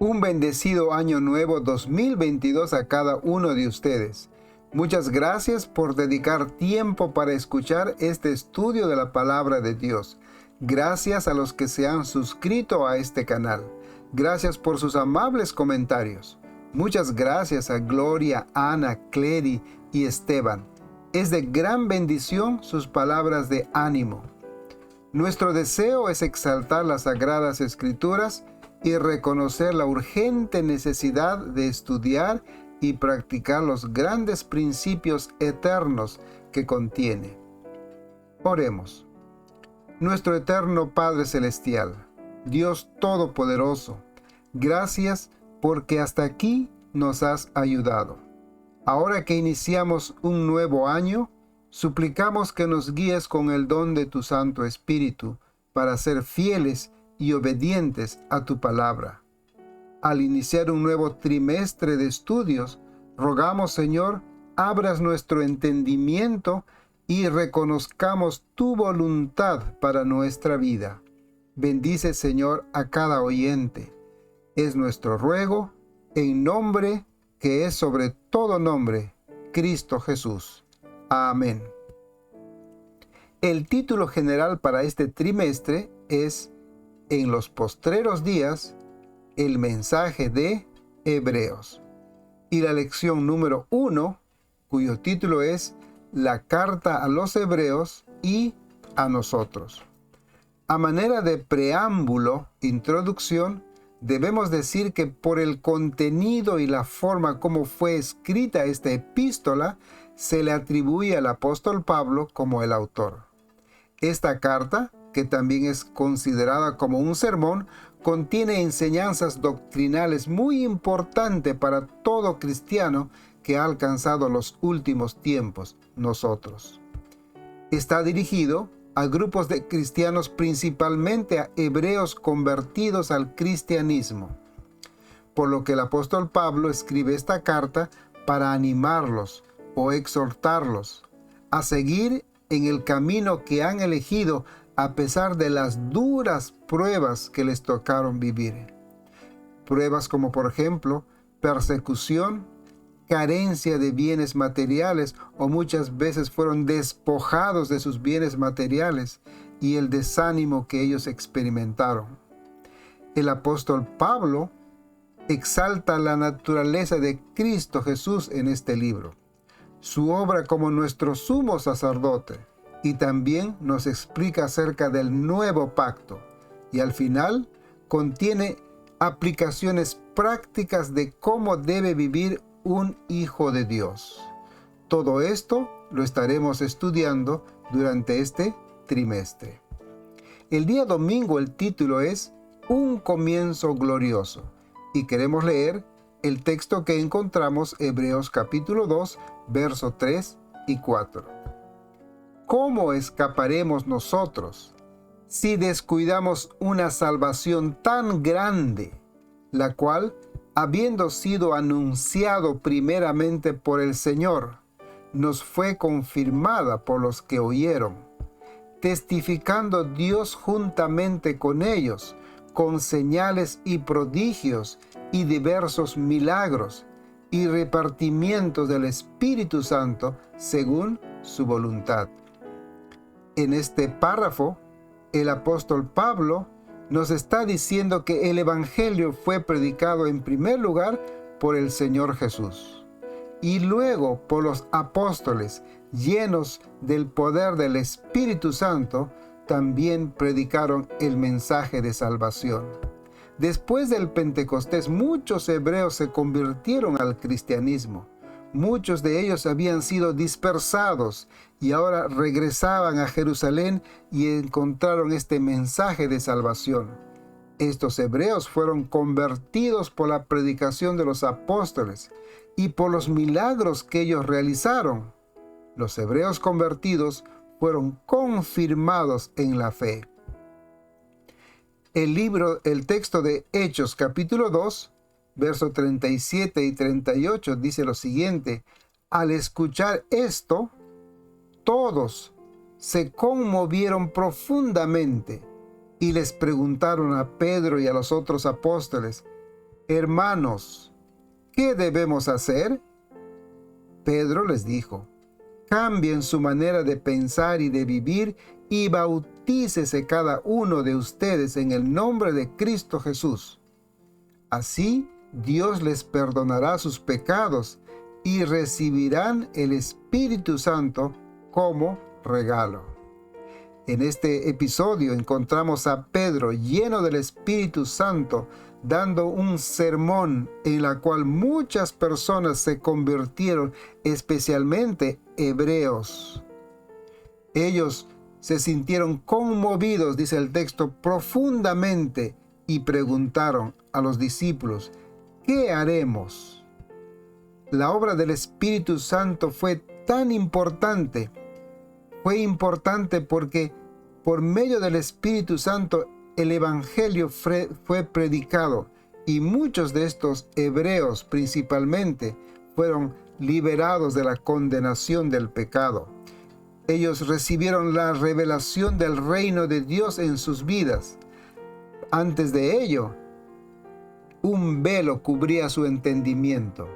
Un bendecido año nuevo 2022 a cada uno de ustedes. Muchas gracias por dedicar tiempo para escuchar este estudio de la palabra de Dios. Gracias a los que se han suscrito a este canal. Gracias por sus amables comentarios. Muchas gracias a Gloria, Ana, Clery y Esteban. Es de gran bendición sus palabras de ánimo. Nuestro deseo es exaltar las Sagradas Escrituras y reconocer la urgente necesidad de estudiar y practicar los grandes principios eternos que contiene. Oremos. Nuestro eterno Padre Celestial, Dios Todopoderoso, gracias porque hasta aquí nos has ayudado. Ahora que iniciamos un nuevo año, suplicamos que nos guíes con el don de tu Santo Espíritu para ser fieles y obedientes a tu palabra. Al iniciar un nuevo trimestre de estudios, rogamos, Señor, abras nuestro entendimiento y reconozcamos tu voluntad para nuestra vida. Bendice, Señor, a cada oyente. Es nuestro ruego, en nombre que es sobre todo nombre, Cristo Jesús. Amén. El título general para este trimestre es En los postreros días, el mensaje de Hebreos. Y la lección número 1, cuyo título es La carta a los Hebreos y a nosotros. A manera de preámbulo, introducción, debemos decir que por el contenido y la forma como fue escrita esta epístola, se le atribuye al apóstol Pablo como el autor. Esta carta, que también es considerada como un sermón, contiene enseñanzas doctrinales muy importantes para todo cristiano que ha alcanzado los últimos tiempos, nosotros. Está dirigido a grupos de cristianos, principalmente a hebreos convertidos al cristianismo, por lo que el apóstol Pablo escribe esta carta para animarlos o exhortarlos a seguir en el camino que han elegido a pesar de las duras pruebas que les tocaron vivir. Pruebas como, por ejemplo, persecución, carencia de bienes materiales, o muchas veces fueron despojados de sus bienes materiales, y el desánimo que ellos experimentaron. El apóstol Pablo exalta la naturaleza de Cristo Jesús en este libro, su obra como nuestro sumo sacerdote, y también nos explica acerca del nuevo pacto, y al final contiene aplicaciones prácticas de cómo debe vivir un hijo de Dios. Todo esto lo estaremos estudiando durante este trimestre. El día domingo el título es Un comienzo glorioso, y queremos leer el texto que encontramos Hebreos capítulo 2, versos 3 y 4. ¿Cómo escaparemos nosotros si descuidamos una salvación tan grande, la cual, habiendo sido anunciado primeramente por el Señor, nos fue confirmada por los que oyeron, testificando Dios juntamente con ellos, con señales y prodigios y diversos milagros y repartimientos del Espíritu Santo según su voluntad? En este párrafo, el apóstol Pablo nos está diciendo que el Evangelio fue predicado en primer lugar por el Señor Jesús y luego por los apóstoles llenos del poder del Espíritu Santo, también predicaron el mensaje de salvación. Después del Pentecostés, muchos hebreos se convirtieron al cristianismo. Muchos de ellos habían sido dispersados y ahora regresaban a Jerusalén y encontraron este mensaje de salvación. Estos hebreos fueron convertidos por la predicación de los apóstoles y por los milagros que ellos realizaron. Los hebreos convertidos fueron confirmados en la fe. El texto de Hechos capítulo 2, versos 37 y 38 dice lo siguiente: al escuchar esto, todos se conmovieron profundamente y les preguntaron a Pedro y a los otros apóstoles: Hermanos, ¿qué debemos hacer? Pedro les dijo: cambien su manera de pensar y de vivir y bautícese cada uno de ustedes en el nombre de Cristo Jesús. Así Dios les perdonará sus pecados y recibirán el Espíritu Santo como regalo. En este episodio encontramos a Pedro lleno del Espíritu Santo dando un sermón en la cual muchas personas se convirtieron, especialmente hebreos. Ellos se sintieron conmovidos, dice el texto, profundamente, y preguntaron a los discípulos: ¿qué haremos? La obra del Espíritu Santo fue tan importante. Fue importante porque por medio del Espíritu Santo el Evangelio fue predicado, y muchos de estos hebreos principalmente fueron liberados de la condenación del pecado. Ellos recibieron la revelación del reino de Dios en sus vidas. Antes de ello, un velo cubría su entendimiento,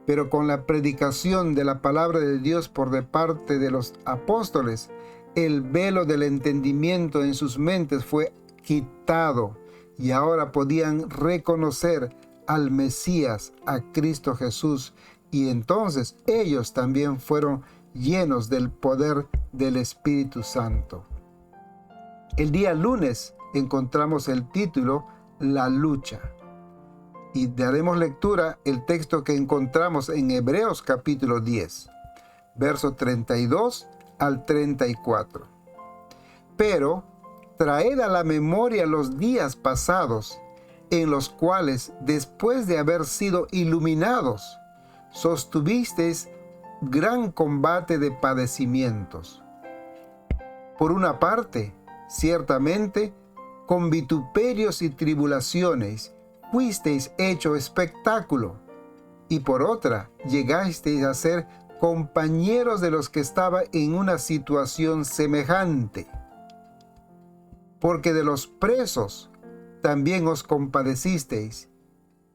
pero con la predicación de la palabra de Dios por de parte de los apóstoles, el velo del entendimiento en sus mentes fue quitado, y ahora podían reconocer al Mesías, a Cristo Jesús, y entonces ellos también fueron llenos del poder del Espíritu Santo. El día lunes encontramos el título La lucha, y daremos lectura el texto que encontramos en Hebreos capítulo 10, verso 32 al 34. Pero traed a la memoria los días pasados, en los cuales, después de haber sido iluminados, sostuvisteis gran combate de padecimientos. Por una parte, ciertamente, con vituperios y tribulaciones fuisteis hecho espectáculo, y por otra, llegasteis a ser compañeros de los que estaban en una situación semejante. Porque de los presos también os compadecisteis,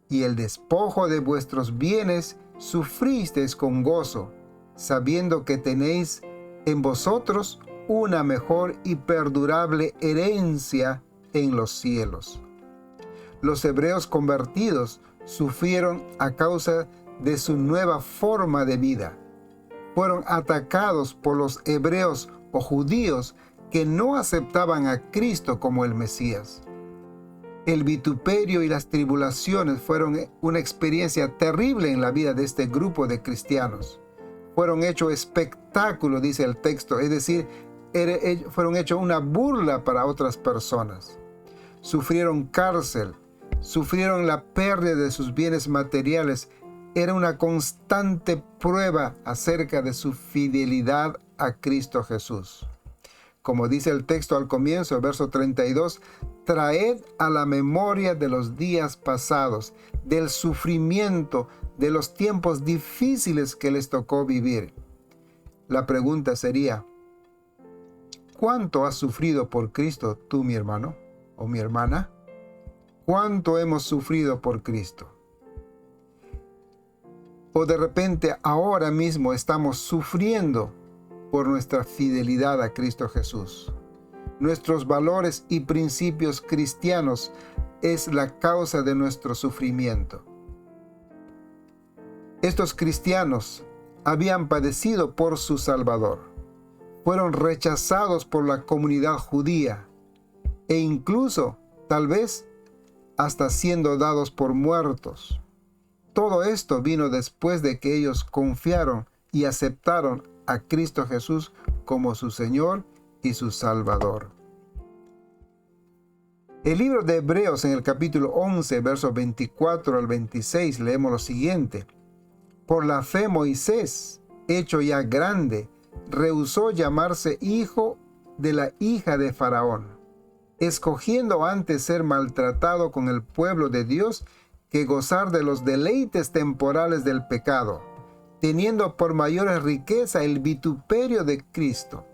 y el despojo de vuestros bienes sufristeis con gozo, sabiendo que tenéis en vosotros una mejor y perdurable herencia en los cielos. Los hebreos convertidos sufrieron a causa de su nueva forma de vida. Fueron atacados por los hebreos o judíos que no aceptaban a Cristo como el Mesías. El vituperio y las tribulaciones fueron una experiencia terrible en la vida de este grupo de cristianos. Fueron hechos espectáculo, dice el texto, es decir, fueron hechos una burla para otras personas. Sufrieron cárcel, sufrieron la pérdida de sus bienes materiales. Era una constante prueba acerca de su fidelidad a Cristo Jesús. Como dice el texto al comienzo, verso 32, traed a la memoria de los días pasados, del sufrimiento, de los tiempos difíciles que les tocó vivir. La pregunta sería: ¿cuánto has sufrido por Cristo tú, mi hermano o mi hermana? ¿Cuánto hemos sufrido por Cristo? O de repente ahora mismo estamos sufriendo por nuestra fidelidad a Cristo Jesús. Nuestros valores y principios cristianos es la causa de nuestro sufrimiento. Estos cristianos habían padecido por su Salvador. Fueron rechazados por la comunidad judía e incluso, tal vez, hasta siendo dados por muertos. Todo esto vino después de que ellos confiaron y aceptaron a Cristo Jesús como su Señor y su Salvador. El libro de Hebreos, en el capítulo 11, versos 24 al 26, leemos lo siguiente: por la fe Moisés, hecho ya grande, rehusó llamarse hijo de la hija de Faraón, escogiendo antes ser maltratado con el pueblo de Dios que gozar de los deleites temporales del pecado, teniendo por mayor riqueza el vituperio de Cristo,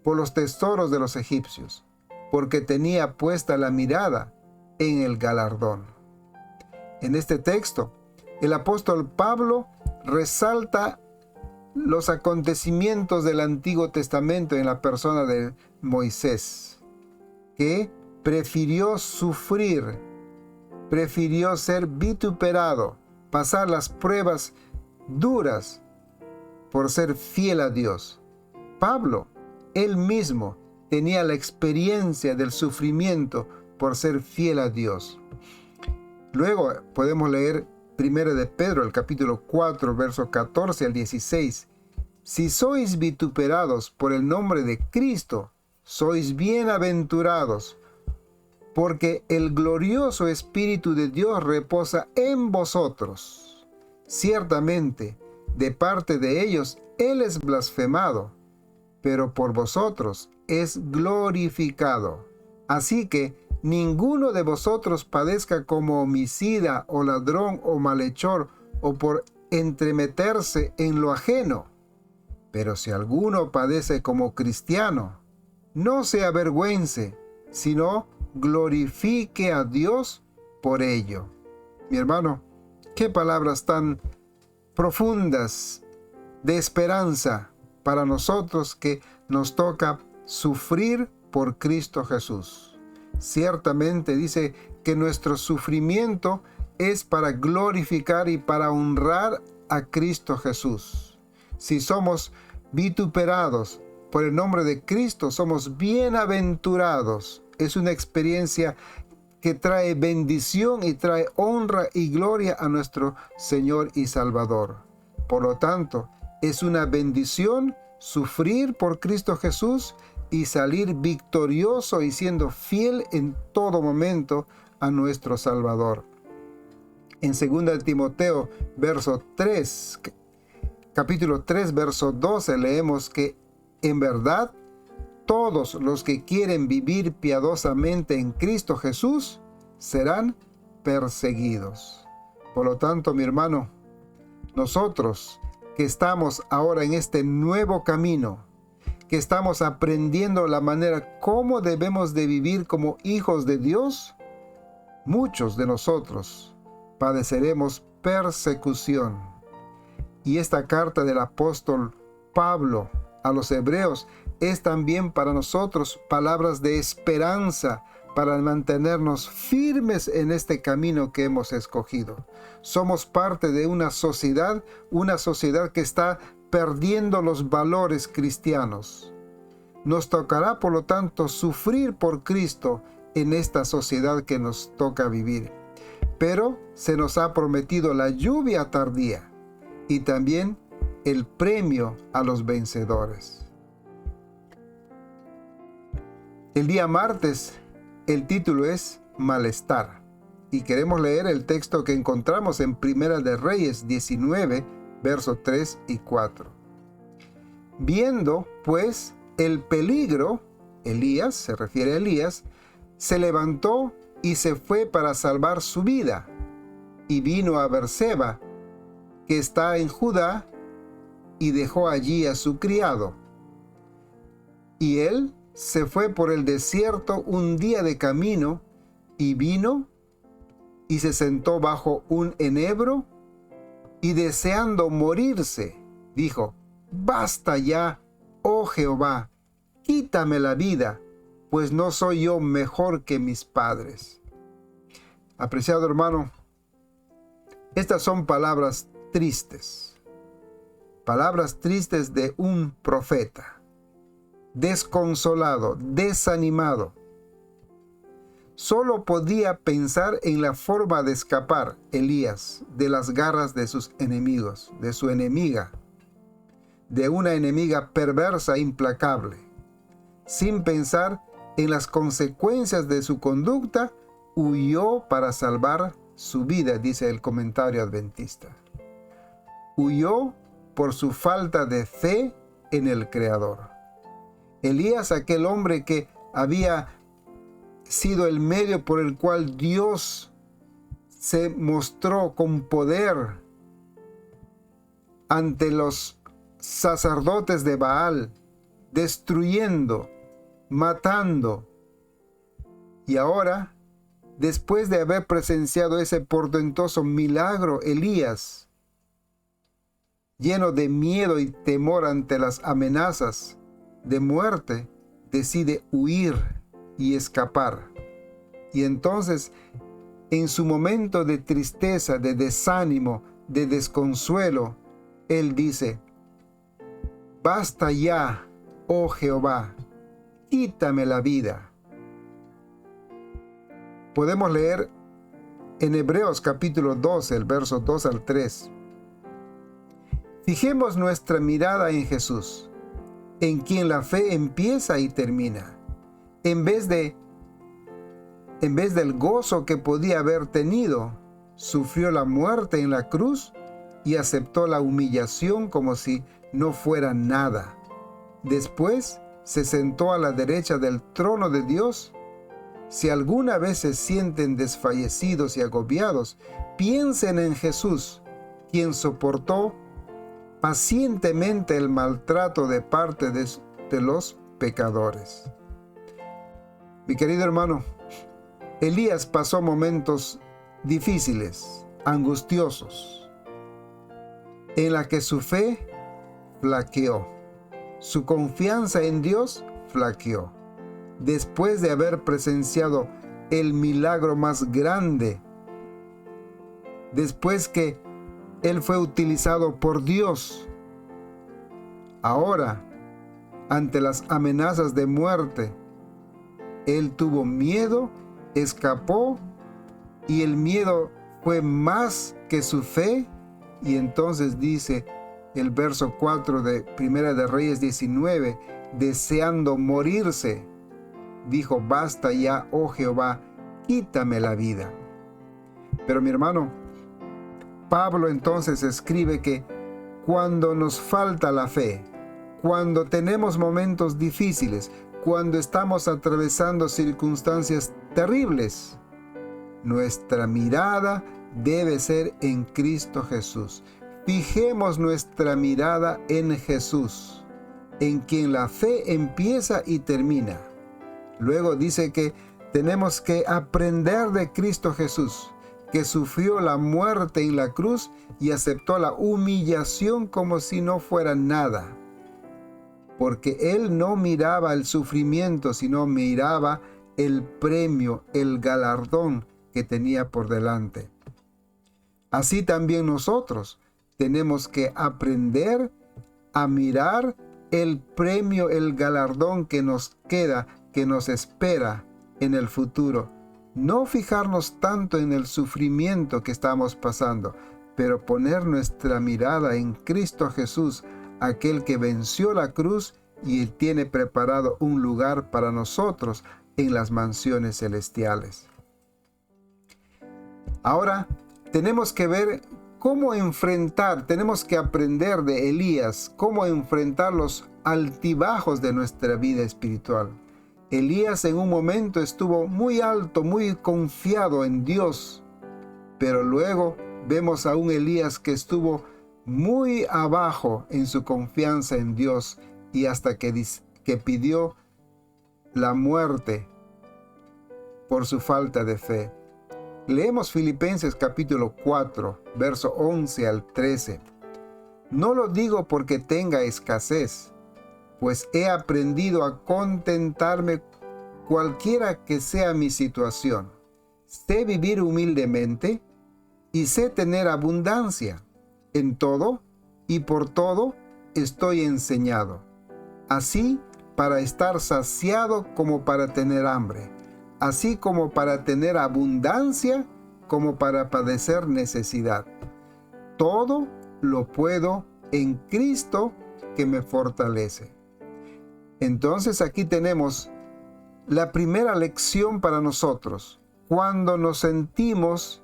por los tesoros de los egipcios, porque tenía puesta la mirada en el galardón. En este texto, el apóstol Pablo resalta los acontecimientos del Antiguo Testamento en la persona de Moisés, que prefirió sufrir, prefirió ser vituperado, pasar las pruebas duras por ser fiel a Dios. Pablo, él mismo, tenía la experiencia del sufrimiento por ser fiel a Dios. Luego podemos leer 1 de Pedro, el capítulo 4, versos 14 al 16. Si sois vituperados por el nombre de Cristo, sois bienaventurados, porque el glorioso Espíritu de Dios reposa en vosotros. Ciertamente, de parte de ellos, Él es blasfemado, pero por vosotros es glorificado. Así que ninguno de vosotros padezca como homicida o ladrón o malhechor o por entremeterse en lo ajeno. Pero si alguno padece como cristiano, no se avergüence, sino glorifique a Dios por ello. Mi hermano, qué palabras tan profundas de esperanza para nosotros que nos toca sufrir por Cristo Jesús. Ciertamente dice que nuestro sufrimiento es para glorificar y para honrar a Cristo Jesús. Si somos vituperados por el nombre de Cristo, somos bienaventurados. Es una experiencia que trae bendición y trae honra y gloria a nuestro Señor y Salvador. Por lo tanto, es una bendición sufrir por Cristo Jesús y salir victorioso y siendo fiel en todo momento a nuestro Salvador. En 2 Timoteo, capítulo 3, verso 12, leemos que en verdad todos los que quieren vivir piadosamente en Cristo Jesús serán perseguidos. Por lo tanto, mi hermano, nosotros que estamos ahora en este nuevo camino, que estamos aprendiendo la manera cómo debemos de vivir como hijos de Dios, muchos de nosotros padeceremos persecución. Y esta carta del apóstol Pablo a los hebreos es también para nosotros palabras de esperanza para mantenernos firmes en este camino que hemos escogido. Somos parte de una sociedad que está perdiendo los valores cristianos. Nos tocará, por lo tanto, sufrir por Cristo en esta sociedad que nos toca vivir. Pero se nos ha prometido la lluvia tardía y también el premio a los vencedores. El día martes, el título es Malestar. Y queremos leer el texto que encontramos en Primera de Reyes 19, versos 3 y 4. Viendo, pues, el peligro, Elías, se refiere a Elías, se levantó y se fue para salvar su vida, y vino a Berseba, que está en Judá, y dejó allí a su criado. Y él se fue por el desierto un día de camino, y vino y se sentó bajo un enebro, y deseando morirse, dijo: Basta ya, oh Jehová, quítame la vida, pues no soy yo mejor que mis padres. Apreciado hermano, estas son palabras tristes de un profeta, desconsolado, desanimado. Solo podía pensar en la forma de escapar Elías de las garras de sus enemigos, de su enemiga, de una enemiga perversa e implacable. Sin pensar en las consecuencias de su conducta, huyó para salvar su vida, dice el comentario adventista. Huyó por su falta de fe en el Creador. Elías, aquel hombre que había sido el medio por el cual Dios se mostró con poder ante los sacerdotes de Baal, destruyendo, matando. Y ahora Después de haber presenciado ese portentoso milagro, Elías, lleno de miedo y temor ante las amenazas de muerte, decide huir y escapar. Y entonces, en su momento de tristeza, de desánimo, de desconsuelo, él dice: «Basta ya, oh Jehová, quítame la vida». Podemos leer en Hebreos capítulo 12, el verso 2 al 3. Fijemos nuestra mirada en Jesús, en quien la fe empieza y termina. En vez del gozo que podía haber tenido, sufrió la muerte en la cruz y aceptó la humillación como si no fuera nada. Después se sentó a la derecha del trono de Dios. Si alguna vez se sienten desfallecidos y agobiados, piensen en Jesús, quien soportó pacientemente el maltrato de parte de los pecadores. Mi querido hermano, Elías pasó momentos difíciles, angustiosos, en la que su fe flaqueó, su confianza en Dios flaqueó. Después de haber presenciado el milagro más grande, después que él fue utilizado por Dios, ahora, ante las amenazas de muerte, él tuvo miedo, escapó, y el miedo fue más que su fe. Y entonces dice el verso 4 de Primera de Reyes 19, deseando morirse, dijo: «Basta ya, oh Jehová, quítame la vida». Pero mi hermano, Pablo entonces escribe que cuando nos falta la fe, cuando tenemos momentos difíciles, cuando estamos atravesando circunstancias terribles, nuestra mirada debe ser en Cristo Jesús. Fijemos nuestra mirada en Jesús, en quien la fe empieza y termina. Luego dice que tenemos que aprender de Cristo Jesús, que sufrió la muerte en la cruz y aceptó la humillación como si no fuera nada. Porque Él no miraba el sufrimiento, sino miraba el premio, el galardón que tenía por delante. Así también nosotros tenemos que aprender a mirar el premio, el galardón que nos queda, que nos espera en el futuro. No fijarnos tanto en el sufrimiento que estamos pasando, pero poner nuestra mirada en Cristo Jesús, aquel que venció la cruz y tiene preparado un lugar para nosotros en las mansiones celestiales. Ahora tenemos que ver cómo enfrentar, tenemos que aprender de Elías, cómo enfrentar los altibajos de nuestra vida espiritual. Elías en un momento estuvo muy alto, muy confiado en Dios, pero luego vemos a un Elías que estuvo muy abajo en su confianza en Dios y hasta que pidió la muerte por su falta de fe. Leemos Filipenses capítulo 4, verso 11 al 13. No lo digo porque tenga escasez, pues he aprendido a contentarme cualquiera que sea mi situación. Sé vivir humildemente y sé tener abundancia. En todo y por todo estoy enseñado, así para estar saciado como para tener hambre, así como para tener abundancia como para padecer necesidad. Todo lo puedo en Cristo que me fortalece. Entonces aquí tenemos la primera lección para nosotros. Cuando nos sentimos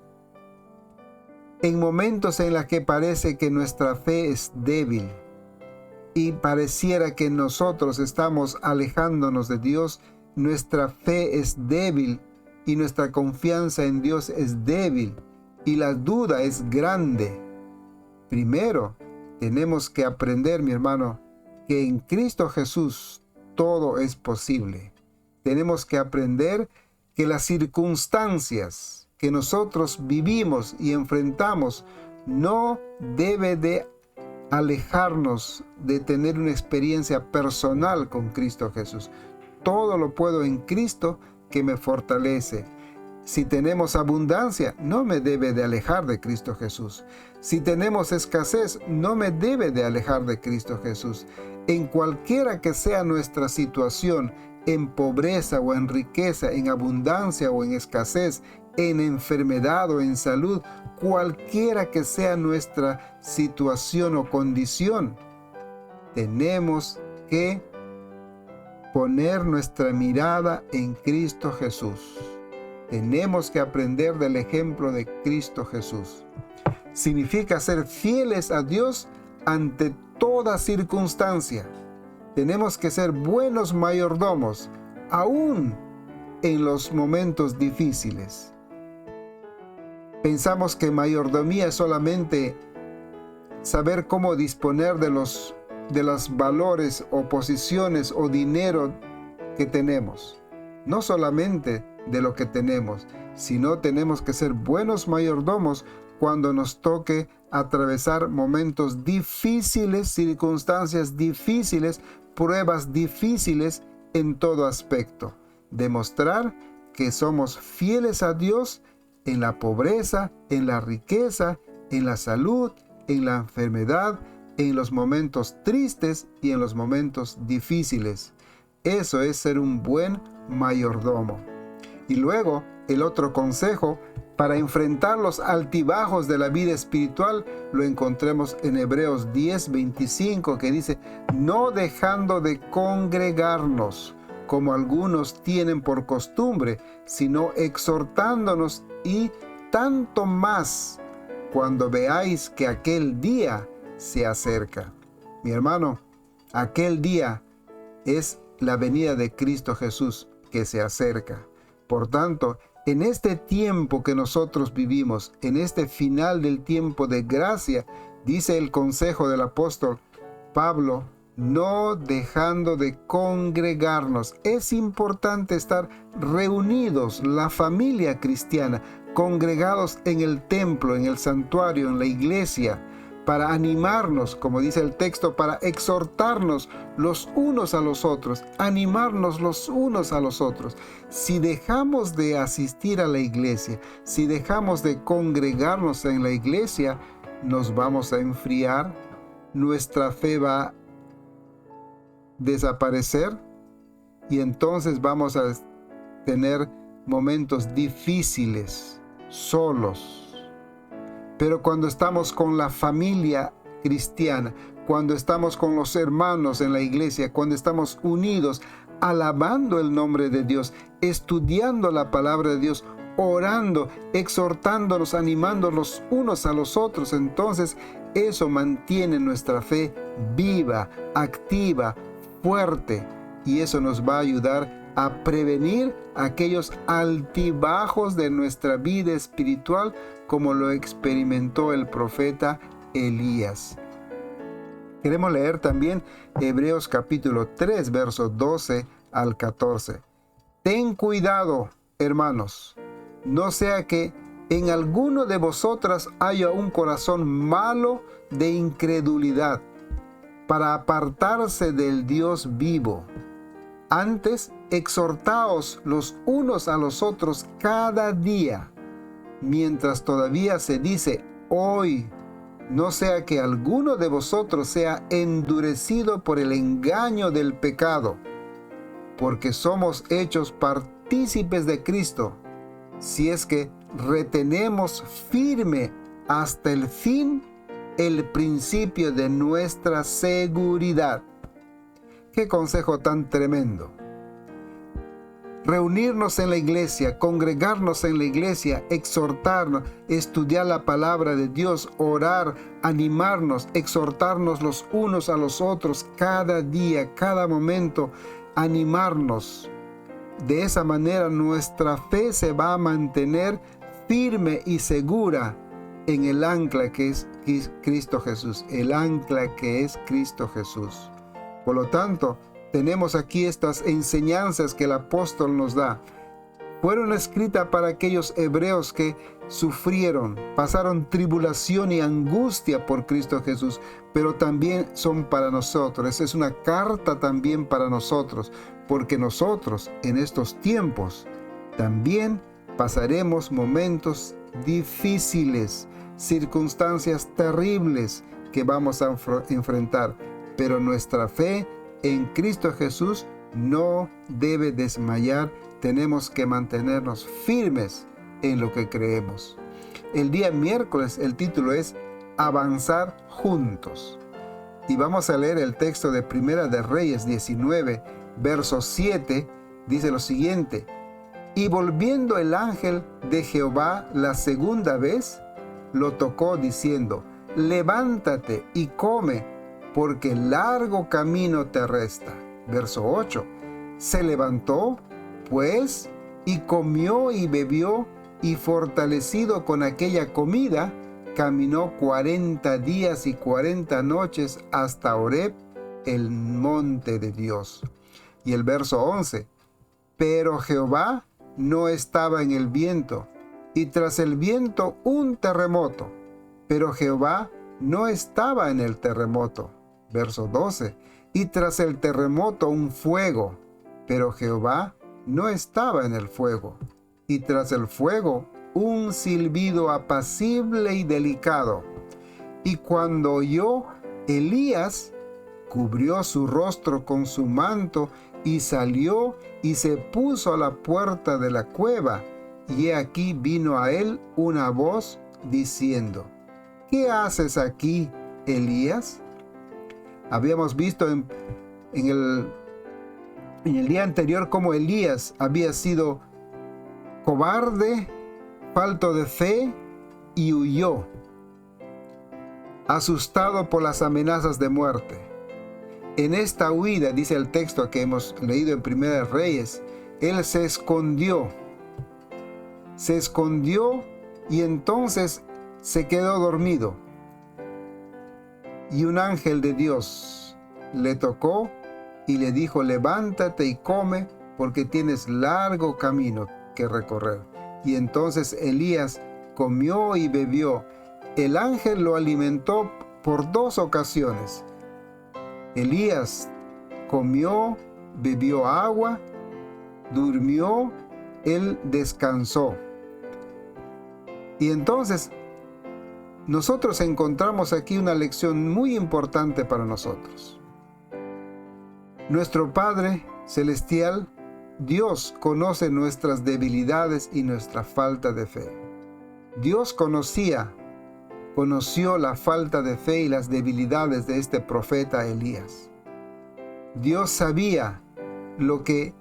en momentos en los que parece que nuestra fe es débil y pareciera que nosotros estamos alejándonos de Dios, nuestra fe es débil y nuestra confianza en Dios es débil y la duda es grande. Primero, tenemos que aprender, mi hermano, que en Cristo Jesús todo es posible. Tenemos que aprender que las circunstancias que nosotros vivimos y enfrentamos no debe de alejarnos de tener una experiencia personal con Cristo Jesús. Todo lo puedo en Cristo que me fortalece. Si tenemos abundancia, no me debe de alejar de Cristo Jesús. Si tenemos escasez, no me debe de alejar de Cristo Jesús. En cualquiera que sea nuestra situación, en pobreza o en riqueza, en abundancia o en escasez, en enfermedad o en salud, cualquiera que sea nuestra situación o condición, tenemos que poner nuestra mirada en Cristo Jesús. Tenemos que aprender del ejemplo de Cristo Jesús. Significa ser fieles a Dios ante toda circunstancia. Tenemos que ser buenos mayordomos, aún en los momentos difíciles. Pensamos que mayordomía es solamente saber cómo disponer de los valores o posiciones o dinero que tenemos. No solamente de lo que tenemos, sino tenemos que ser buenos mayordomos cuando nos toque atravesar momentos difíciles, circunstancias difíciles, pruebas difíciles en todo aspecto. Demostrar que somos fieles a Dios en la pobreza, en la riqueza, en la salud, en la enfermedad, en los momentos tristes y en los momentos difíciles. Eso es ser un buen mayordomo. Y luego, el otro consejo para enfrentar los altibajos de la vida espiritual lo encontremos en Hebreos 10:25, que dice: no dejando de congregarnos, como algunos tienen por costumbre, sino exhortándonos, y tanto más cuando veáis que aquel día se acerca. Mi hermano, aquel día es la venida de Cristo Jesús que se acerca. Por tanto, en este tiempo que nosotros vivimos, en este final del tiempo de gracia, dice el consejo del apóstol Pablo, no dejando de congregarnos. Es importante estar reunidos, la familia cristiana, congregados en el templo, en el santuario, en la iglesia, para animarnos, como dice el texto, para exhortarnos los unos a los otros, animarnos los unos a los otros. Si dejamos de asistir a la iglesia, si dejamos de congregarnos en la iglesia, nos vamos a enfriar, nuestra fe va a desaparecer y entonces vamos a tener momentos difíciles, solos. Pero cuando estamos con la familia cristiana, cuando estamos con los hermanos en la iglesia, cuando estamos unidos, alabando el nombre de Dios, estudiando la palabra de Dios, orando, exhortándonos, animándonos unos a los otros, entonces eso mantiene nuestra fe viva, activa, fuerte, y eso nos va a ayudar a prevenir aquellos altibajos de nuestra vida espiritual, como lo experimentó el profeta Elías. Queremos leer también Hebreos capítulo 3, versos 12 al 14. Ten cuidado, hermanos, no sea que en alguno de vosotras haya un corazón malo de incredulidad, para apartarse del Dios vivo. Antes, exhortaos los unos a los otros cada día, mientras todavía se dice hoy, no sea que alguno de vosotros sea endurecido por el engaño del pecado, porque somos hechos partícipes de Cristo, si es que retenemos firme hasta el fin el principio de nuestra seguridad. ¡Qué consejo tan tremendo! Reunirnos en la iglesia, congregarnos en la iglesia, exhortarnos, estudiar la palabra de Dios, orar, animarnos, exhortarnos los unos a los otros cada día, cada momento, animarnos. De esa manera nuestra fe se va a mantener firme y segura en el ancla que es Cristo Jesús, el ancla que es Cristo Jesús. Por lo tanto, tenemos aquí estas enseñanzas que el apóstol nos da. fueron escritas para aquellos hebreos que sufrieron, pasaron tribulación y angustia por Cristo Jesús, pero también son para nosotros. Esa es una carta también para nosotros, porque nosotros en estos tiempos también pasaremos momentos difíciles, circunstancias terribles que vamos a enfrentar, pero nuestra fe en Cristo Jesús no debe desmayar. Tenemos que mantenernos firmes en lo que creemos. El día miércoles el título es Avanzar juntos. Y vamos a leer el texto de Primera de Reyes 19, verso 7. Dice lo siguiente: Y volviendo el ángel de Jehová la segunda vez, lo tocó diciendo: Levántate y come, porque largo camino te resta. Verso 8. Se levantó, pues, y comió y bebió, y fortalecido con aquella comida, caminó 40 días y 40 noches hasta Horeb, el monte de Dios. Y el verso 11. Pero Jehová no estaba en el viento, y tras el viento un terremoto. Pero Jehová no estaba en el terremoto. Verso 12. Y tras el terremoto un fuego. Pero Jehová no estaba en el fuego. Y tras el fuego un silbido apacible y delicado. Y cuando oyó Elías, cubrió su rostro con su manto, y salió y se puso a la puerta de la cueva. Y he aquí vino a él una voz diciendo: ¿Qué haces aquí, Elías? Habíamos visto en el día anterior cómo Elías había sido cobarde, falto de fe, y huyó, asustado por las amenazas de muerte. En esta huida, dice el texto que hemos leído en Primera de Reyes, él se escondió y entonces se quedó dormido. Y un ángel de Dios le tocó y le dijo: levántate y come, porque tienes largo camino que recorrer. Y entonces Elías comió y bebió. El ángel lo alimentó por 2 ocasiones. Elías comió, bebió agua, durmió, él descansó. Y entonces nosotros encontramos aquí una lección muy importante para nosotros. Nuestro Padre Celestial, Dios, conoce nuestras debilidades y nuestra falta de fe. Dios conoció la falta de fe y las debilidades de este profeta Elías. Dios sabía lo que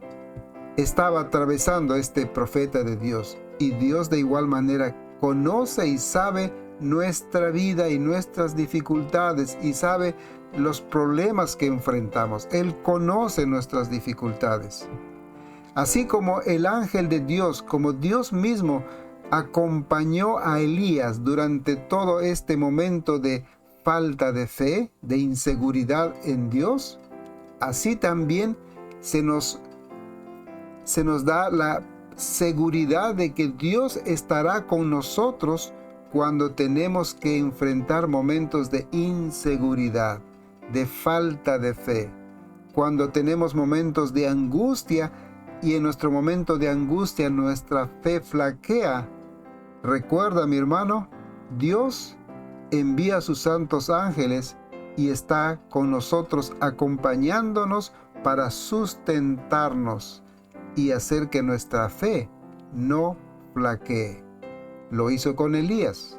estaba atravesando este profeta de Dios, y Dios de igual manera conoce y sabe nuestra vida y nuestras dificultades, y sabe los problemas que enfrentamos. Él conoce nuestras dificultades. Así como el ángel de Dios, como Dios mismo acompañó a Elías durante todo este momento de falta de fe, de inseguridad en Dios, así también se nos da la seguridad de que Dios estará con nosotros cuando tenemos que enfrentar momentos de inseguridad, de falta de fe, cuando tenemos momentos de angustia y en nuestro momento de angustia nuestra fe flaquea. Recuerda, mi hermano, Dios envía a sus santos ángeles y está con nosotros acompañándonos para sustentarnos y hacer que nuestra fe no flaquee. Lo hizo con Elías,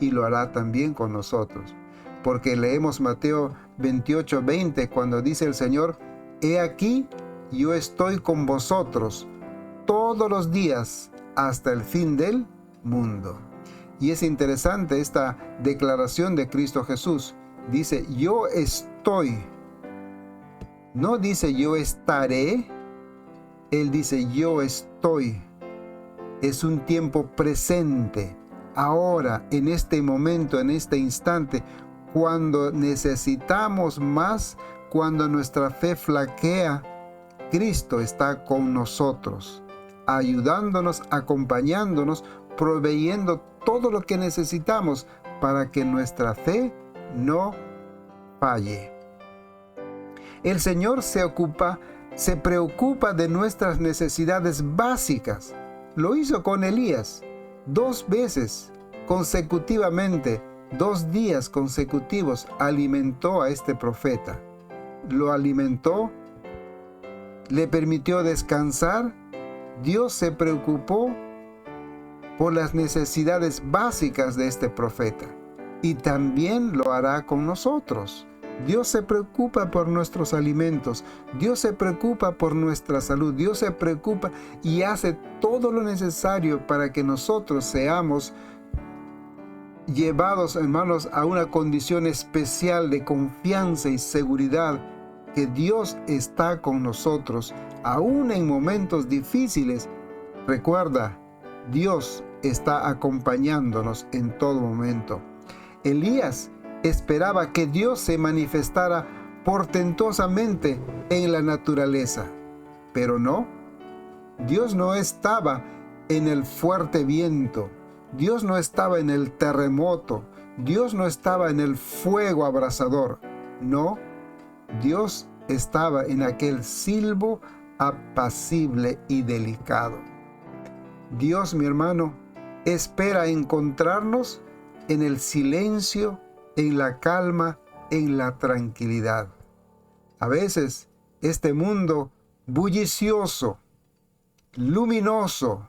y lo hará también con nosotros. Porque leemos Mateo 28:20 cuando dice el Señor: He aquí, yo estoy con vosotros todos los días hasta el fin del mundo. Y es interesante esta declaración de Cristo Jesús. Dice: yo estoy. No dice yo estaré. Él dice yo estoy. Es un tiempo presente. Ahora, en este momento, en este instante, cuando necesitamos más, cuando nuestra fe flaquea, Cristo está con nosotros, ayudándonos, acompañándonos, proveyendo todo lo que necesitamos para que nuestra fe no falle. El Señor se preocupa de nuestras necesidades básicas. Lo hizo con Elías 2 veces consecutivamente, 2 días consecutivos alimentó a este profeta. Lo alimentó, le permitió descansar. Dios se preocupó por las necesidades básicas de este profeta y también lo hará con nosotros. Dios se preocupa por nuestros alimentos, Dios se preocupa por nuestra salud, Dios se preocupa y hace todo lo necesario para que nosotros seamos llevados, hermanos, a una condición especial de confianza y seguridad que Dios está con nosotros, aún en momentos difíciles. Recuerda, Dios está acompañándonos en todo momento. Elías esperaba que Dios se manifestara portentosamente en la naturaleza, pero no. Dios no estaba en el fuerte viento, Dios no estaba en el terremoto, Dios no estaba en el fuego abrasador. No, Dios estaba en aquel silbo apacible y delicado. Dios, mi hermano, espera encontrarnos en el silencio, en la calma, en la tranquilidad. A veces este mundo bullicioso, luminoso,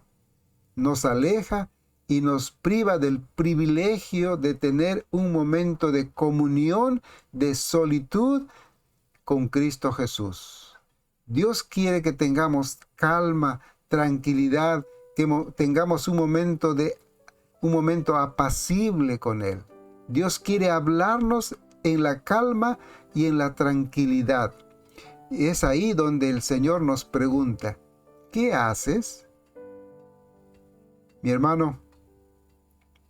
nos aleja y nos priva del privilegio de tener un momento de comunión, de solitud con Cristo Jesús. Dios quiere que tengamos calma, tranquilidad, que tengamos un momento apacible con Él. Dios quiere hablarnos en la calma y en la tranquilidad. Y es ahí donde el Señor nos pregunta, ¿qué haces? Mi hermano,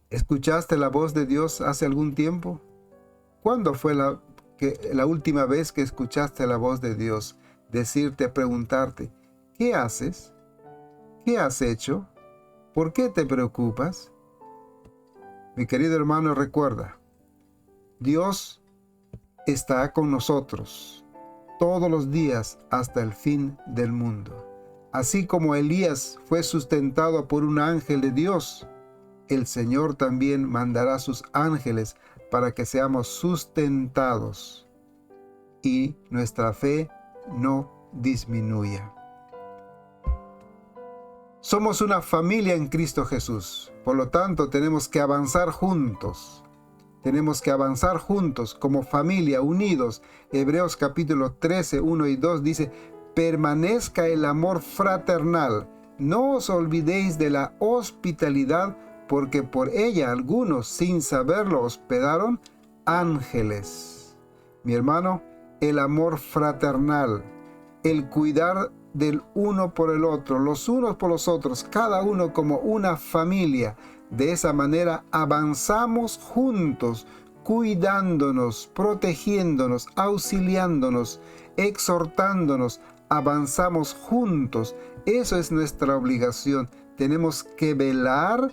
¿escuchaste la voz de Dios hace algún tiempo? ¿Cuándo fue la última vez que escuchaste la voz de Dios decirte, preguntarte, ¿qué haces? ¿Qué has hecho? ¿Por qué te preocupas? Mi querido hermano, recuerda, Dios está con nosotros todos los días hasta el fin del mundo. Así como Elías fue sustentado por un ángel de Dios, el Señor también mandará sus ángeles para que seamos sustentados y nuestra fe no disminuya. Somos una familia en Cristo Jesús, por lo tanto tenemos que avanzar juntos. Tenemos que avanzar juntos como familia, unidos. Hebreos capítulo 13, 1 y 2 dice, permanezca el amor fraternal. No os olvidéis de la hospitalidad, porque por ella algunos, sin saberlo, hospedaron ángeles. Mi hermano, el amor fraternal, el cuidar del uno por el otro, los unos por los otros, cada uno como una familia. De esa manera avanzamos juntos, cuidándonos, protegiéndonos, auxiliándonos, exhortándonos. Avanzamos juntos. Eso es nuestra obligación. Tenemos que velar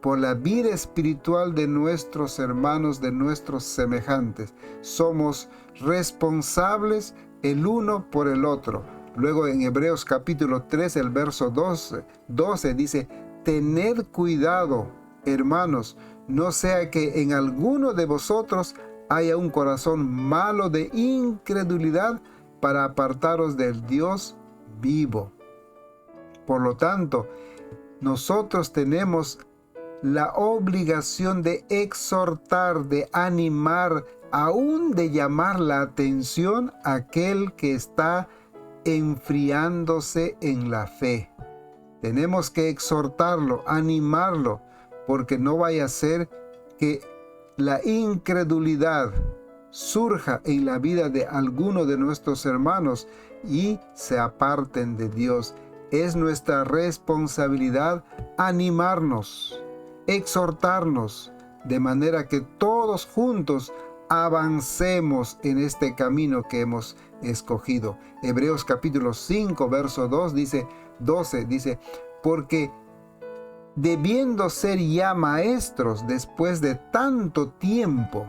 por la vida espiritual de nuestros hermanos, de nuestros semejantes. Somos responsables el uno por el otro. Luego en Hebreos capítulo 3, el verso 12 dice, tened cuidado, hermanos, no sea que en alguno de vosotros haya un corazón malo de incredulidad para apartaros del Dios vivo. Por lo tanto, nosotros tenemos la obligación de exhortar, de animar, aún de llamar la atención a aquel que está enfriándose en la fe. Tenemos que exhortarlo, animarlo, porque no vaya a ser que la incredulidad surja en la vida de alguno de nuestros hermanos y se aparten de Dios. Es nuestra responsabilidad animarnos, exhortarnos, de manera que todos juntos avancemos en este camino que hemos escogido. Hebreos capítulo 5, verso 12 dice, porque debiendo ser ya maestros después de tanto tiempo,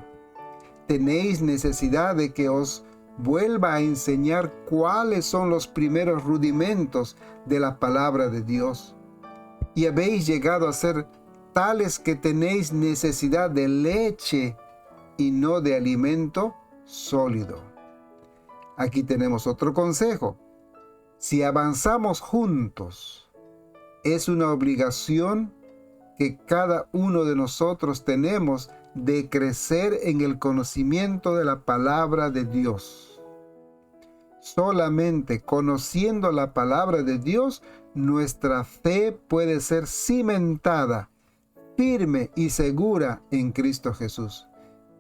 tenéis necesidad de que os vuelva a enseñar cuáles son los primeros rudimentos de la palabra de Dios. Y habéis llegado a ser tales que tenéis necesidad de leche y no de alimento sólido. Aquí tenemos otro consejo. Si avanzamos juntos, es una obligación que cada uno de nosotros tenemos de crecer en el conocimiento de la palabra de Dios. Solamente conociendo la palabra de Dios, nuestra fe puede ser cimentada, firme y segura en Cristo Jesús.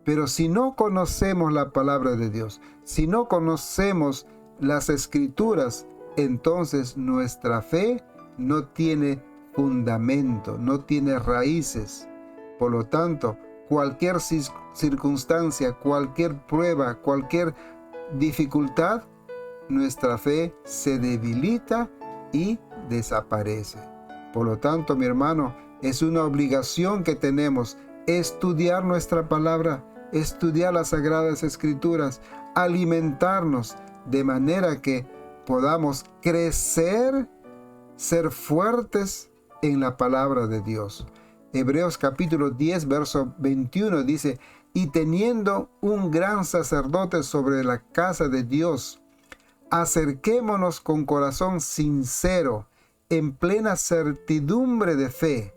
Pero si no conocemos la palabra de Dios, si no conocemos las Escrituras, entonces nuestra fe no tiene fundamento, no tiene raíces. Por lo tanto, cualquier circunstancia, cualquier prueba, cualquier dificultad, nuestra fe se debilita y desaparece. Por lo tanto, mi hermano, es una obligación que tenemos estudiar nuestra palabra, estudiar las Sagradas Escrituras, alimentarnos de manera que podamos crecer, ser fuertes en la palabra de Dios. Hebreos capítulo 10, verso 21 dice, y teniendo un gran sacerdote sobre la casa de Dios, acerquémonos con corazón sincero, en plena certidumbre de fe,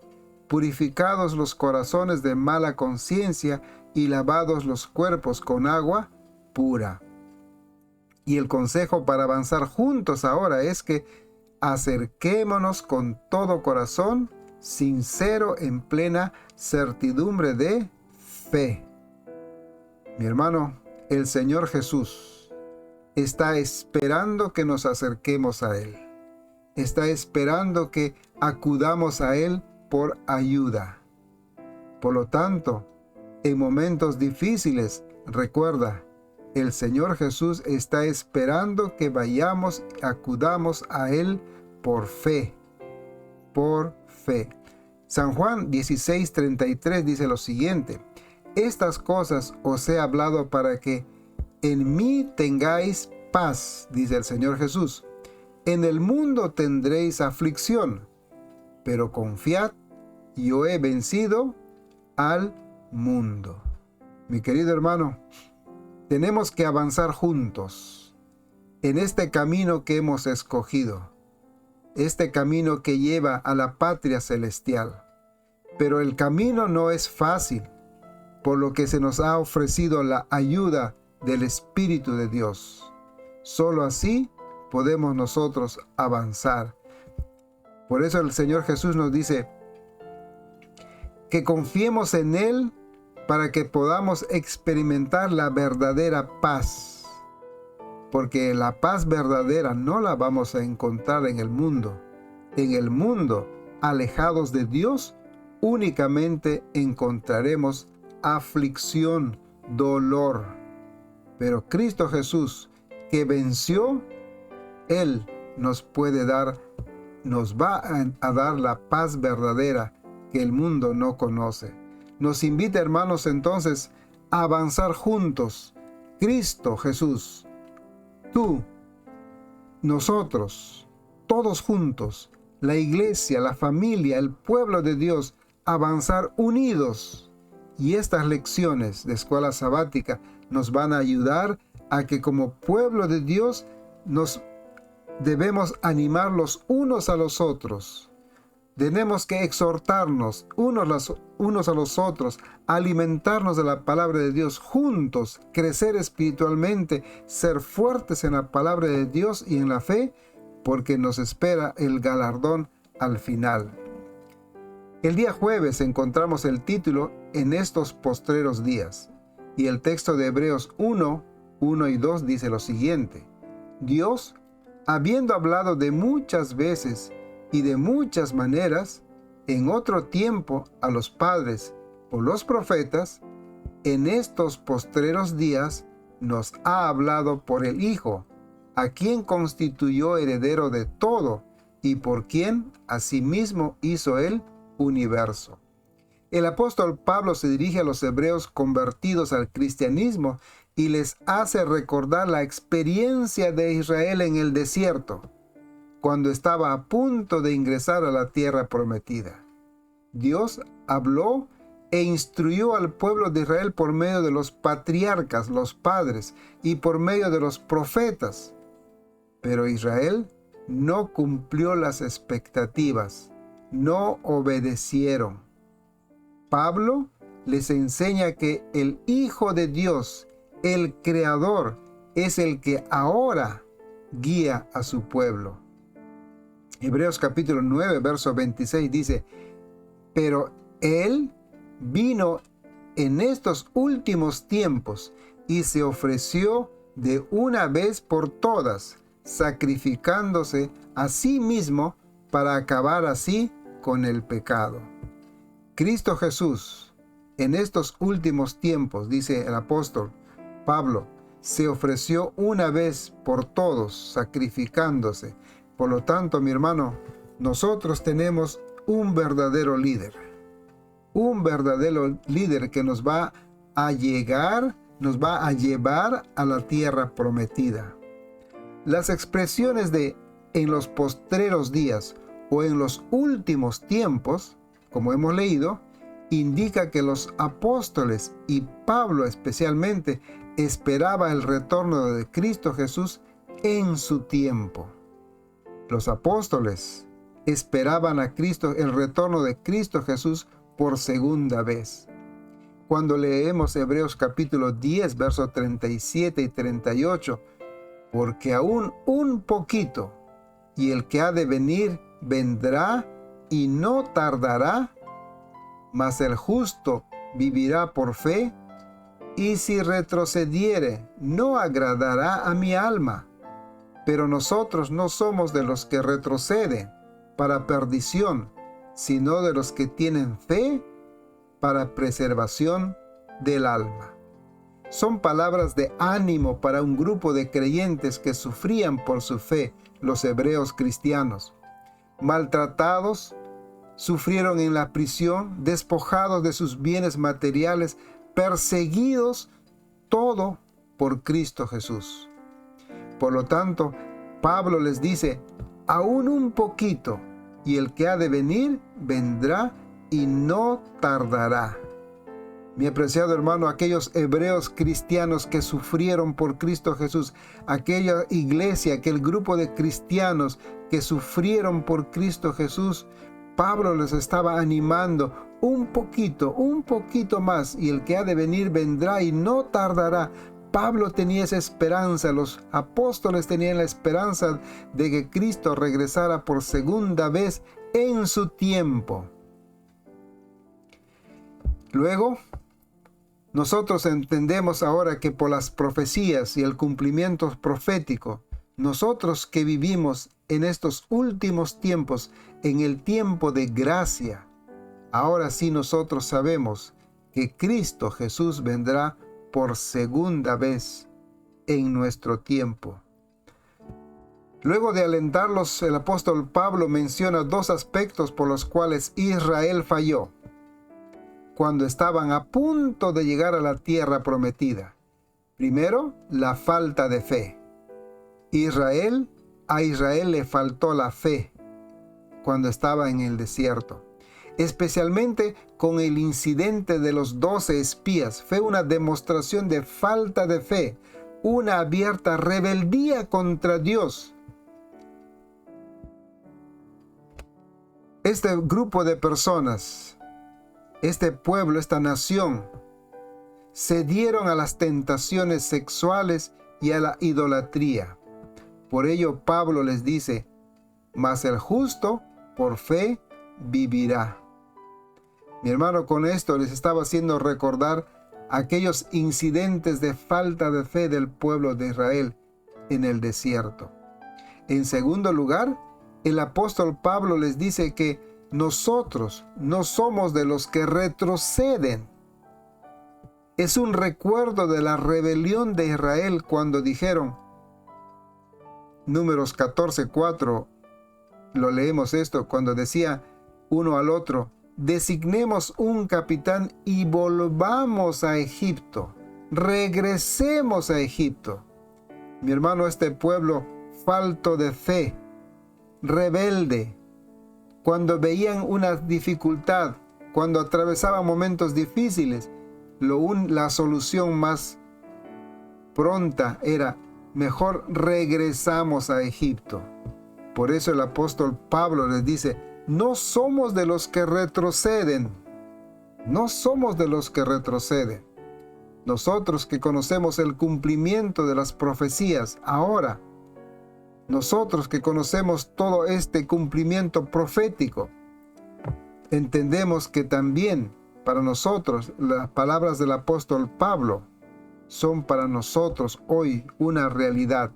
purificados los corazones de mala conciencia y lavados los cuerpos con agua pura. Y el consejo para avanzar juntos ahora es que acerquémonos con todo corazón sincero en plena certidumbre de fe. Mi hermano, el Señor Jesús está esperando que nos acerquemos a Él. Está esperando que acudamos a Él por ayuda. Por lo tanto, en momentos difíciles, recuerda, el Señor Jesús está esperando que vayamos, acudamos a Él por fe. Por fe. San Juan 16:33 dice lo siguiente: estas cosas os he hablado para que en mí tengáis paz, dice el Señor Jesús. En el mundo tendréis aflicción, pero confiad, yo he vencido al mundo. Mi querido hermano, tenemos que avanzar juntos en este camino que hemos escogido, este camino que lleva a la patria celestial. Pero el camino no es fácil, por lo que se nos ha ofrecido la ayuda del Espíritu de Dios. Solo así podemos nosotros avanzar. Por eso el Señor Jesús nos dice que confiemos en Él para que podamos experimentar la verdadera paz. Porque la paz verdadera no la vamos a encontrar en el mundo. En el mundo, alejados de Dios, únicamente encontraremos aflicción, dolor. Pero Cristo Jesús, que venció, Él nos va a dar la paz verdadera que el mundo no conoce. Nos invita, hermanos, entonces, a avanzar juntos. Cristo Jesús, tú, nosotros, todos juntos, la iglesia, la familia, el pueblo de Dios, avanzar unidos. Y estas lecciones de escuela sabática nos van a ayudar a que como pueblo de Dios nos debemos animar los unos a los otros. Tenemos que exhortarnos unos a los otros, alimentarnos de la palabra de Dios juntos, crecer espiritualmente, ser fuertes en la palabra de Dios y en la fe, porque nos espera el galardón al final. El día jueves encontramos el título En estos postreros días, y el texto de Hebreos 1 y 2 dice lo siguiente: Dios, habiendo hablado de muchas veces y de muchas maneras en otro tiempo a los padres por los profetas, en estos postreros días nos ha hablado por el Hijo, a quien constituyó heredero de todo y por quien asimismo hizo el universo. El apóstol Pablo se dirige a los hebreos convertidos al cristianismo y les hace recordar la experiencia de Israel en el desierto, cuando estaba a punto de ingresar a la tierra prometida. Dios habló e instruyó al pueblo de Israel por medio de los patriarcas, los padres, y por medio de los profetas. Pero Israel no cumplió las expectativas, no obedecieron. Pablo les enseña que el Hijo de Dios, el Creador, es el que ahora guía a su pueblo. Hebreos capítulo 9, verso 26 dice: pero Él vino en estos últimos tiempos y se ofreció de una vez por todas, sacrificándose a sí mismo para acabar así con el pecado. Cristo Jesús, en estos últimos tiempos, dice el apóstol Pablo, se ofreció una vez por todos, sacrificándose. Por lo tanto, mi hermano, nosotros tenemos un verdadero líder que nos va a llevar a la tierra prometida. Las expresiones de en los postreros días o en los últimos tiempos, como hemos leído, indica que los apóstoles y Pablo especialmente esperaba el retorno de Cristo Jesús en su tiempo. Los apóstoles esperaban a Cristo, el retorno de Cristo Jesús por segunda vez. Cuando leemos Hebreos capítulo 10, versos 37 y 38, porque aún un poquito, y el que ha de venir vendrá y no tardará, mas el justo vivirá por fe, y si retrocediere, no agradará a mi alma. Pero nosotros no somos de los que retroceden para perdición, sino de los que tienen fe para preservación del alma. Son palabras de ánimo para un grupo de creyentes que sufrían por su fe, los hebreos cristianos. Maltratados, sufrieron en la prisión, despojados de sus bienes materiales, perseguidos, todo por Cristo Jesús. Por lo tanto, Pablo les dice: aún un poquito, y el que ha de venir vendrá y no tardará. Mi apreciado hermano, aquellos hebreos cristianos que sufrieron por Cristo Jesús, aquella iglesia, aquel grupo de cristianos que sufrieron por Cristo Jesús, Pablo les estaba animando: un poquito más, y el que ha de venir vendrá y no tardará. Pablo tenía esa esperanza, los apóstoles tenían la esperanza de que Cristo regresara por segunda vez en su tiempo. Luego, nosotros entendemos ahora que por las profecías y el cumplimiento profético, nosotros que vivimos en estos últimos tiempos, en el tiempo de gracia, ahora sí nosotros sabemos que Cristo Jesús vendrá por segunda vez en nuestro tiempo. Luego de alentarlos, el apóstol Pablo menciona dos aspectos por los cuales Israel falló cuando estaban a punto de llegar a la tierra prometida. Primero, la falta de fe. A Israel le faltó la fe cuando estaba en el desierto, especialmente con el incidente de los 12 espías. Fue una demostración de falta de fe, una abierta rebeldía contra Dios. Este grupo de personas, este pueblo, esta nación, cedieron a las tentaciones sexuales y a la idolatría. Por ello Pablo les dice: mas el justo por fe vivirá. Mi hermano, con esto les estaba haciendo recordar aquellos incidentes de falta de fe del pueblo de Israel en el desierto. En segundo lugar, el apóstol Pablo les dice que nosotros no somos de los que retroceden. Es un recuerdo de la rebelión de Israel cuando dijeron, Números 14:4, lo leemos esto, cuando decía uno al otro, designemos un capitán y volvamos a Egipto, regresemos a Egipto. Mi hermano, este pueblo falto de fe, rebelde, cuando veían una dificultad, cuando atravesaban momentos difíciles, la solución más pronta era, mejor regresamos a Egipto. Por eso el apóstol Pablo les dice, no somos de los que retroceden, no somos de los que retroceden. Nosotros que conocemos el cumplimiento de las profecías ahora, nosotros que conocemos todo este cumplimiento profético, entendemos que también para nosotros las palabras del apóstol Pablo son para nosotros hoy una realidad.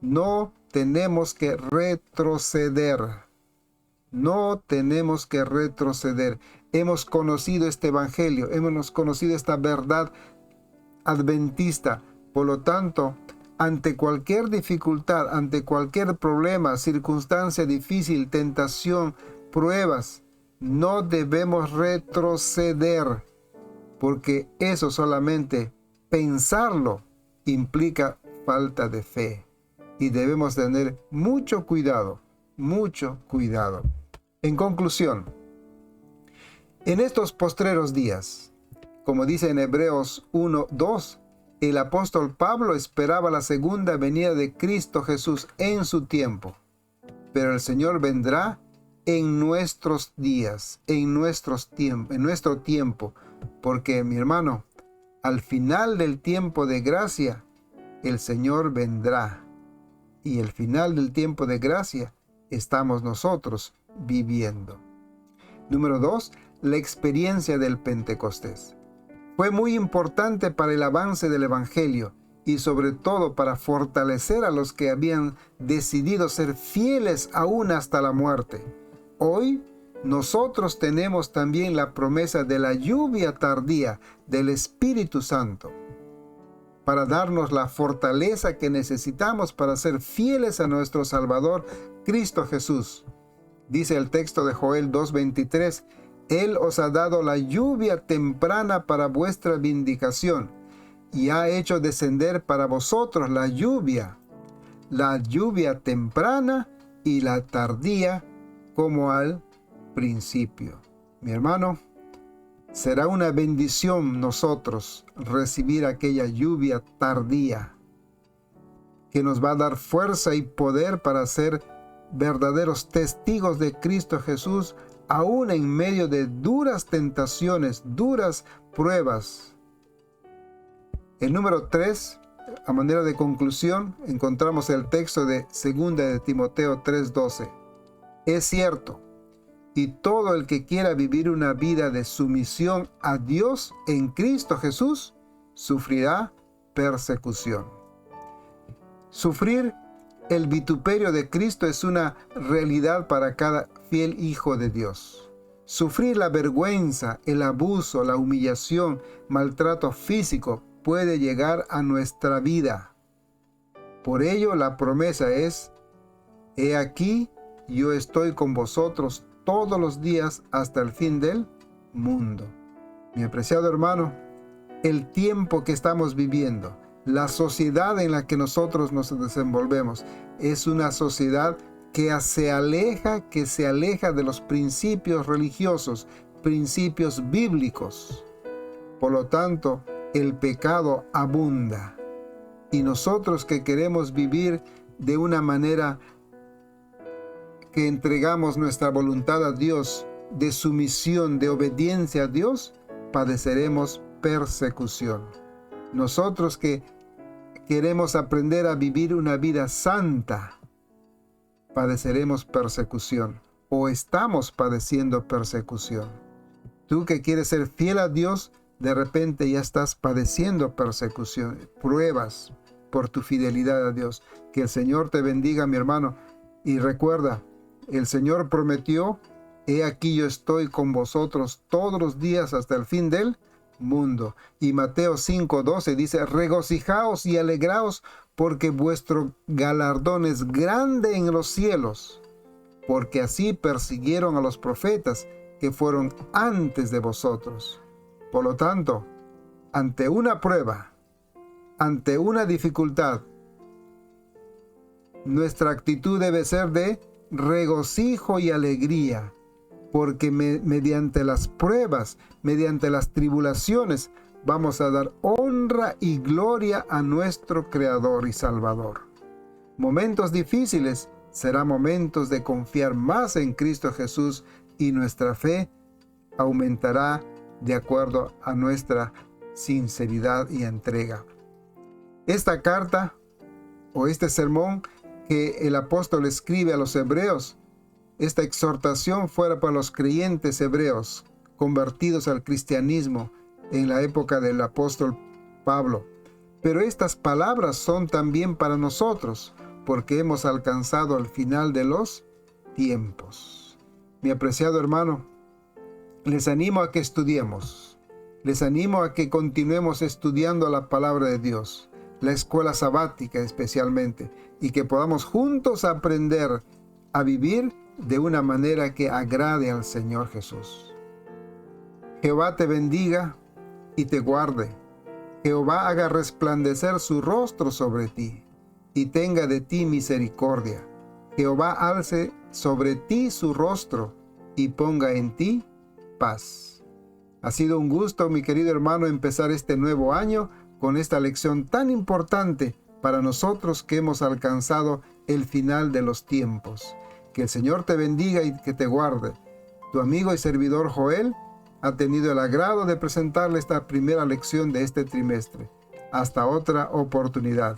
No tenemos que retroceder. No tenemos que retroceder. Hemos conocido este evangelio, hemos conocido esta verdad adventista. Por lo tanto, ante cualquier dificultad, ante cualquier problema, circunstancia difícil, tentación, pruebas, no debemos retroceder, porque eso solamente pensarlo implica falta de fe. Y debemos tener mucho cuidado, mucho cuidado. En conclusión, en estos postreros días, como dice en Hebreos 1:2, el apóstol Pablo esperaba la segunda venida de Cristo Jesús en su tiempo, pero el Señor vendrá en nuestros días, en nuestro tiempo, porque mi hermano, al final del tiempo de gracia, el Señor vendrá, y el final del tiempo de gracia estamos nosotros viviendo. Número 2, la experiencia del Pentecostés. Fue muy importante para el avance del Evangelio y sobre todo para fortalecer a los que habían decidido ser fieles aún hasta la muerte. Hoy nosotros tenemos también la promesa de la lluvia tardía del Espíritu Santo para darnos la fortaleza que necesitamos para ser fieles a nuestro Salvador, Cristo Jesús. Dice el texto de Joel 2:23, Él os ha dado la lluvia temprana para vuestra vindicación y ha hecho descender para vosotros la lluvia temprana y la tardía como al principio. Mi hermano, será una bendición nosotros recibir aquella lluvia tardía que nos va a dar fuerza y poder para ser verdaderos testigos de Cristo Jesús, aún en medio de duras tentaciones, duras pruebas. El número 3, a manera de conclusión, encontramos el texto de 2 de Timoteo 3:12. Es cierto, y todo el que quiera vivir una vida de sumisión a Dios en Cristo Jesús, sufrirá persecución. Sufrir el vituperio de Cristo es una realidad para cada fiel hijo de Dios. Sufrir la vergüenza, el abuso, la humillación, maltrato físico puede llegar a nuestra vida. Por ello la promesa es, he aquí, yo estoy con vosotros todos los días hasta el fin del mundo. Mi apreciado hermano, el tiempo que estamos viviendo, la sociedad en la que nosotros nos desenvolvemos, es una sociedad que se aleja de los principios religiosos, principios bíblicos. Por lo tanto, el pecado abunda. Y nosotros que queremos vivir de una manera que entregamos nuestra voluntad a Dios, de sumisión, de obediencia a Dios, padeceremos persecución. Nosotros que queremos aprender a vivir una vida santa, padeceremos persecución o estamos padeciendo persecución. Tú que quieres ser fiel a Dios, de repente ya estás padeciendo persecución, pruebas por tu fidelidad a Dios. Que el Señor te bendiga, mi hermano, y recuerda, el Señor prometió, he aquí yo estoy con vosotros todos los días hasta el fin del mundo. Y Mateo 5:12 dice, regocijaos y alegraos, porque vuestro galardón es grande en los cielos, porque así persiguieron a los profetas que fueron antes de vosotros. Por lo tanto, ante una prueba, ante una dificultad, nuestra actitud debe ser de regocijo y alegría, porque mediante las pruebas, mediante las tribulaciones, vamos a dar honra y gloria a nuestro Creador y Salvador. Momentos difíciles serán momentos de confiar más en Cristo Jesús, y nuestra fe aumentará de acuerdo a nuestra sinceridad y entrega. Esta carta o este sermón que el apóstol escribe a los hebreos, esta exhortación fuera para los creyentes hebreos convertidos al cristianismo en la época del apóstol Pablo. Pero estas palabras son también para nosotros, porque hemos alcanzado el final de los tiempos. Mi apreciado hermano, les animo a que estudiemos. Les animo a que continuemos estudiando la palabra de Dios, la escuela sabática especialmente, y que podamos juntos aprender a vivir de una manera que agrade al Señor Jesús. Jehová te bendiga y te guarde. Jehová haga resplandecer su rostro sobre ti y tenga de ti misericordia. Jehová alce sobre ti su rostro y ponga en ti paz. Ha sido un gusto, mi querido hermano, empezar este nuevo año con esta lección tan importante para nosotros que hemos alcanzado el final de los tiempos. Que el Señor te bendiga y que te guarde. Tu amigo y servidor Joel ha tenido el agrado de presentarle esta primera lección de este trimestre. Hasta otra oportunidad.